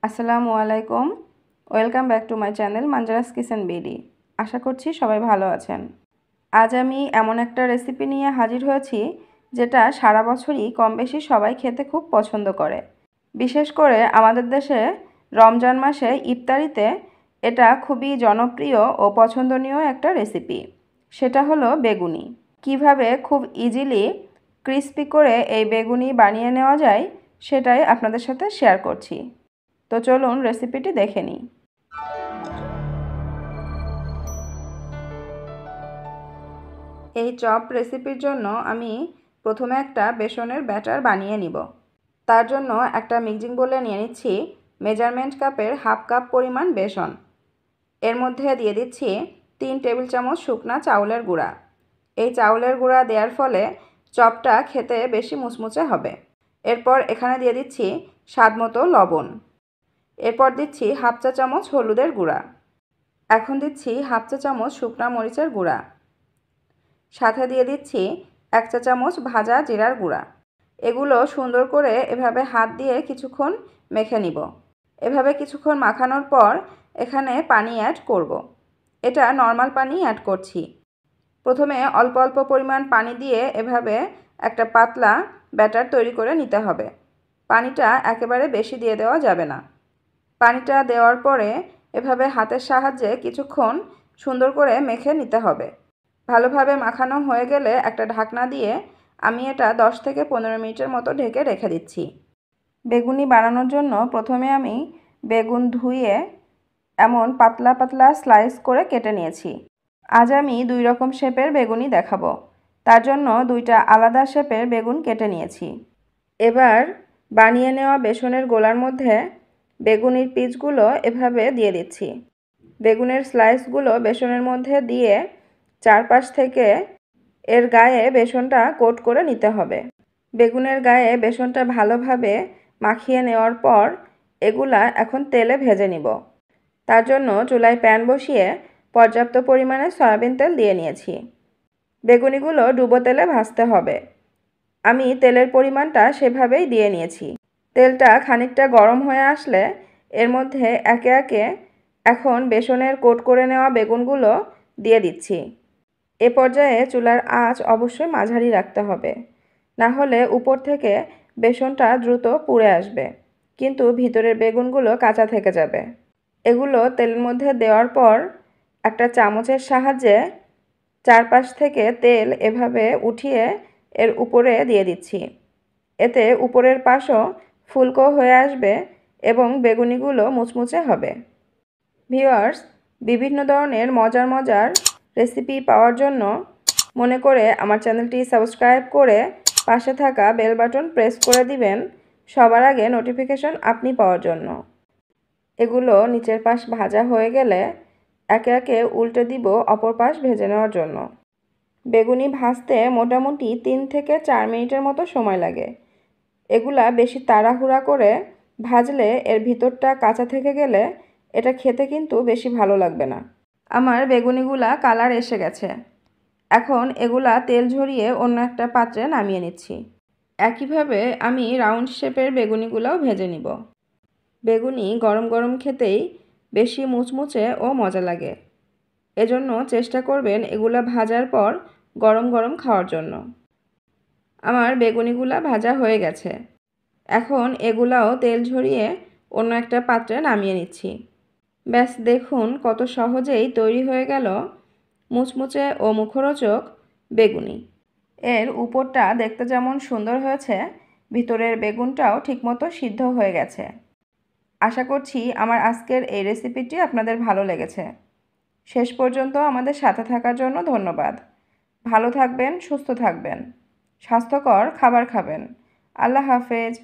আসসালামু আলাইকুম। Welcome back to my channel Manjara's kitchen BD. আশা করছি সবাই ভালো আছেন। আজ আমি এমন একটা রেসিপি নিয়ে হাজির হয়েছি যেটা সারা বছরই কম বেশি সবাই খেতে খুব পছন্দ করে। বিশেষ করে আমাদের দেশে রমজান মাসে ইফতারিতে এটা খুবই জনপ্রিয় ও পছন্দনীয় একটা রেসিপি। সেটা হলো বেগুনি। কিভাবে খুব ইজিলি ক্রিস্পি করে এই বেগুনি বানিয়ে নেওয়া যায় সেটাই আপনাদের সাথে শেয়ার করছি। তো চলুন রেসিপিটি দেখে নিই। এই চপ রেসিপির জন্য আমি প্রথমে একটা বেসনের ব্যাটার বানিয়ে নিব। তার জন্য একটা মিক্সিং বোলে নিয়ে নিচ্ছি মেজারমেন্ট কাপের হাফ কাপ পরিমাণ বেসন। এর মধ্যে দিয়ে দিচ্ছি 3 টেবিল চামচ শুকনা চাউলের গুঁড়া। এই চাউলের গুঁড়া দেওয়ার ফলে চপটা খেতে বেশি মুচমুচে হবে। এরপর এখানে দিয়ে দিচ্ছি স্বাদমতো লবণ। এরপর দিচ্ছি হাফ চা চামচ হলুদের গুঁড়া। এখন দিচ্ছি হাফ চা চামচ শুকনা মরিচের গুঁড়া। সাথে দিয়ে দিচ্ছি 1 চা চামচ ভাজা জিরার গুঁড়া। এগুলো সুন্দর করে এভাবে হাত দিয়ে কিছুক্ষণ মেখে নিব। এভাবে কিছুক্ষণ মাখানোর পর এখানে পানি অ্যাড করব। এটা নর্মাল পানি অ্যাড করছি। প্রথমে অল্প অল্প পরিমাণ পানি দিয়ে এভাবে একটা পাতলা ব্যাটার তৈরি করে নিতে হবে। পানিটা একেবারে বেশি দিয়ে দেওয়া যাবে না। পানিটা দেওয়ার পরে এভাবে হাতের সাহায্যে কিছুক্ষণ সুন্দর করে মেখে নিতে হবে। ভালোভাবে মাখানো হয়ে গেলে একটা ঢাকনা দিয়ে আমি এটা 10 থেকে 15 মিনিটের মতো ঢেকে রেখে দিচ্ছি। বেগুনি বানানোর জন্য প্রথমে আমি বেগুন ধুয়ে এমন পাতলা পাতলা স্লাইস করে কেটে নিয়েছি। আজ আমি 2 রকম শেপের বেগুনি দেখাবো। তার জন্য 2টা আলাদা শেপের বেগুন কেটে নিয়েছি। এবার বানিয়ে নেওয়া বেসনের গোলার মধ্যে বেগুনির পিসগুলো এভাবে দিয়ে দিচ্ছি। বেগুনের স্লাইসগুলো বেসনের মধ্যে দিয়ে চারপাশ থেকে এর গায়ে বেসনটা কোট করে নিতে হবে। বেগুনের গায়ে বেসনটা ভালোভাবে মাখিয়ে নেওয়ার পর এগুলা এখন তেলে ভেজে নিব। তার জন্য চুলায় প্যান বসিয়ে পর্যাপ্ত পরিমাণে সয়াবিন তেল দিয়ে নিয়েছি। বেগুনিগুলো ডুবো তেলে ভাজতে হবে। আমি তেলের পরিমাণটা সেভাবেই দিয়ে নিয়েছি। তেলটা খানিকটা গরম হয়ে আসলে এর মধ্যে একে একে এখন বেসনের কোট করে নেওয়া বেগুনগুলো দিয়ে দিচ্ছি। এ পর্যায়ে চুলার আঁচ অবশ্যই মাঝারি রাখতে হবে, না হলে উপর থেকে বেসনটা দ্রুত পুড়ে আসবে, কিন্তু ভিতরের বেগুনগুলো কাঁচা থেকে যাবে। এগুলো তেলের মধ্যে দেওয়ার পর একটা চামচের সাহায্যে চারপাশ থেকে তেল এভাবে উঠিয়ে এর উপরে দিয়ে দিচ্ছি। এতে উপরের পাশও ফুলকো হয়ে আসবে এবং বেগুনিগুলো মুচমুচে হবে। ভিউয়ার্স, বিভিন্ন ধরনের মজার মজার রেসিপি পাওয়ার জন্য মনে করে আমার চ্যানেলটি সাবস্ক্রাইব করে পাশে থাকা বেল বাটন প্রেস করে দিবেন সবার আগে নোটিফিকেশন আপনি পাওয়ার জন্য। এগুলো নিচের পাশ ভাজা হয়ে গেলে একে একে উল্টে দিব অপর পাশ ভেজে নেওয়ার জন্য। বেগুনি ভাজতে মোটামুটি 3 থেকে 4 মিনিটের মতো সময় লাগে। এগুলা বেশি তাড়াহুড়া করে ভাজলে এর ভিতরটা কাঁচা থেকে গেলে এটা খেতে কিন্তু বেশি ভালো লাগবে না। আমার বেগুনিগুলা কালার এসে গেছে। এখন এগুলা তেল ঝরিয়ে অন্য একটা পাত্রে নামিয়ে নিচ্ছি। একইভাবে আমি রাউন্ড শেপের বেগুনিগুলাও ভেজে নিব। বেগুনি গরম গরম খেতেই বেশি মুচমুচে ও মজা লাগে। এজন্য চেষ্টা করবেন এগুলা ভাজার পর গরম গরম খাওয়ার জন্য। আমার বেগুনিগুলা ভাজা হয়ে গেছে। এখন এগুলাও তেল ঝরিয়ে অন্য একটা পাত্রে নামিয়ে নিচ্ছি। ব্যাস দেখুন কত সহজেই তৈরি হয়ে গেল মুচমুচে ও মুখরোচক বেগুনি। এর উপরটা দেখতে যেমন সুন্দর হয়েছে, ভিতরের বেগুনটাও ঠিকমতো সিদ্ধ হয়ে গেছে। আশা করছি আমার আজকের এই রেসিপিটি আপনাদের ভালো লেগেছে। শেষ পর্যন্ত আমাদের সাথে থাকার জন্য ধন্যবাদ। ভালো থাকবেন, সুস্থ থাকবেন, স্বাস্থ্যকর খাবার খাবেন। আল্লাহ হাফেজ।